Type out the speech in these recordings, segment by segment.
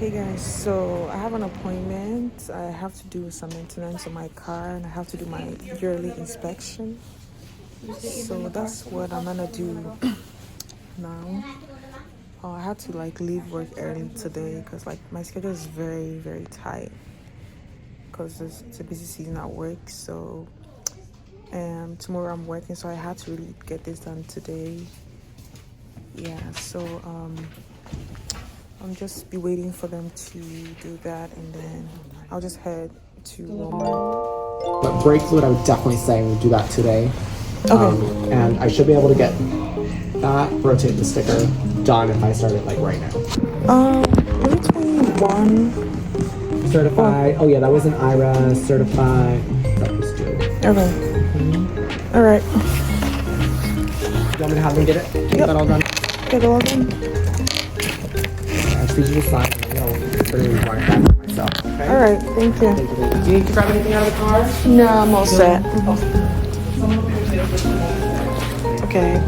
Hey guys, so I have an appointment. I have to do some maintenance on my car and I have to do my yearly inspection. So that's what I'm gonna do now. I had to leave work early today because my schedule is very, very tight because it's a busy season at work. So tomorrow I'm working, so I had to really get this done today. Yeah, so I'll just be waiting for them to do that, and then I'll just head to Walmart. But brake fluid, I would definitely say we do that today. Okay. And I should be able to get that, rotate the sticker, done if I start it right now. 2021. Certified. Oh yeah, that was an IRA certified. That was due. Okay. All right. You want me to have them get it? Get that all done? Get it all done. I just need you to sign. I'll literally run it back for myself. Okay? All right. Thank you. Thank you. Do you need to grab anything out of the car? No, I'm all set. Okay.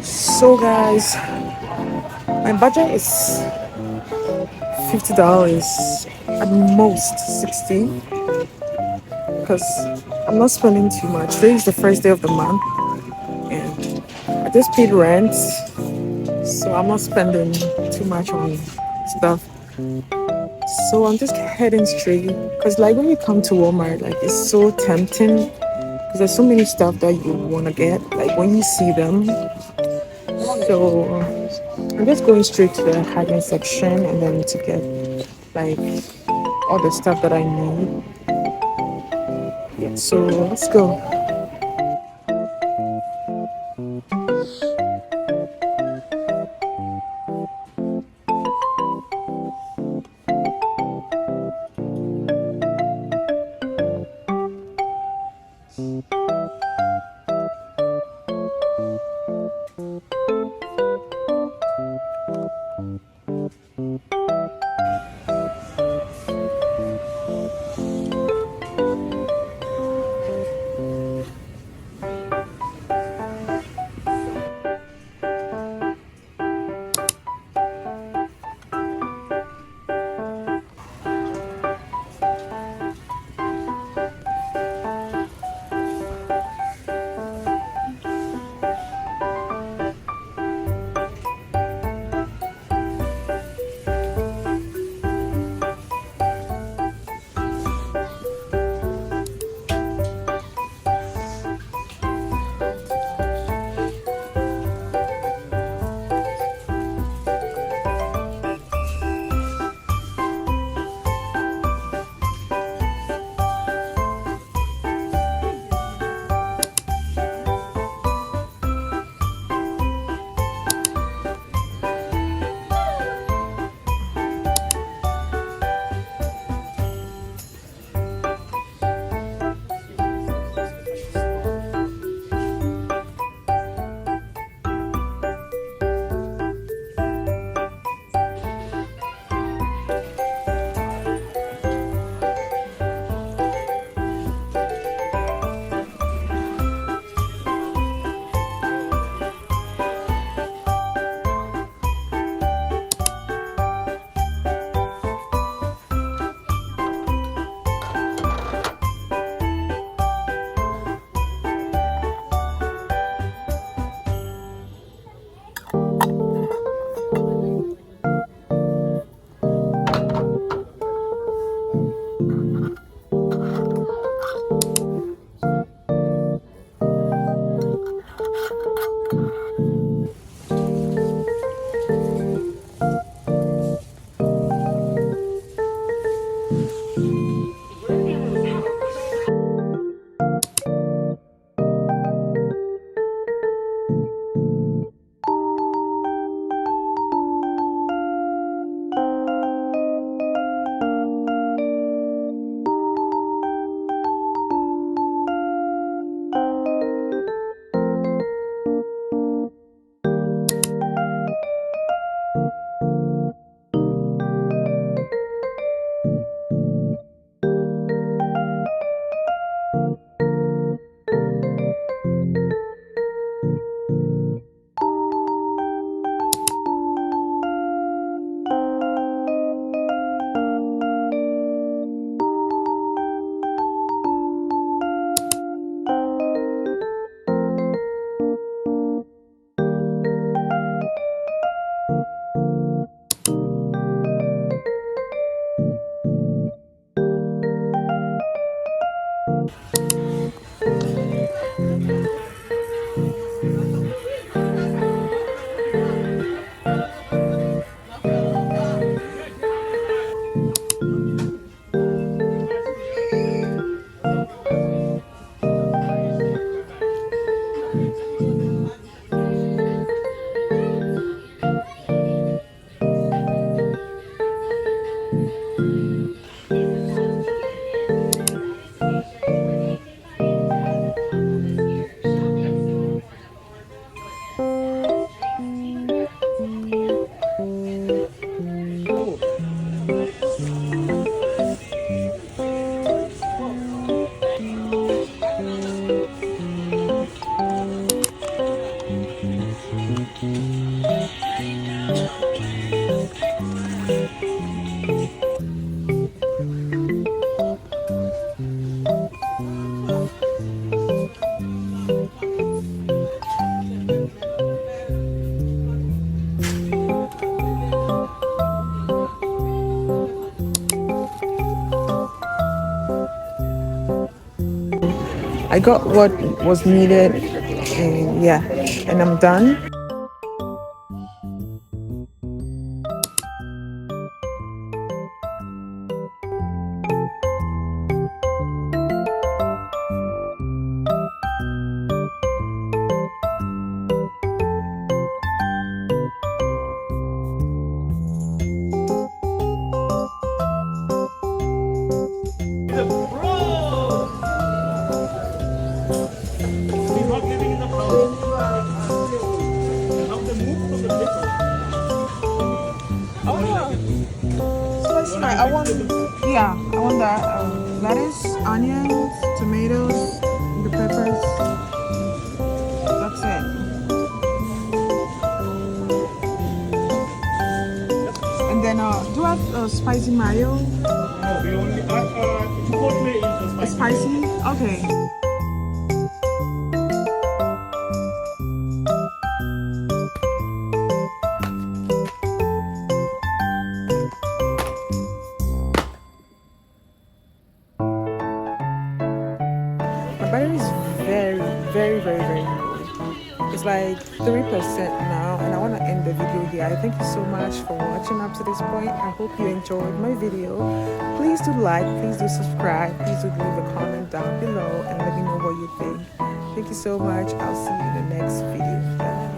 So guys, my budget is $50, at most 60, because I'm not spending too much. Today is the first day of the month and I just paid rent, so I'm not spending too much on stuff. So I'm just heading straight, because when you come to Walmart, it's so tempting because there's so many stuff that you want to get when you see them. So I'm just going straight to the hygiene section and then to get all the stuff that I need. Yeah, so let's go. I got what was needed, and yeah, and I'm done. I want, yeah, I want that. Lettuce, onions, tomatoes, the peppers. That's it. And then, do I have spicy mayo? No, we only Chipotle is the Spicy? Okay. My battery is very low. It's like 3% now, and I want to end the video here. I thank you so much for watching up to this point. I hope you enjoyed my video. Please do like, please do subscribe, please do leave a comment down below and let me know what you think. Thank you so much. I'll see you in the next video. Bye.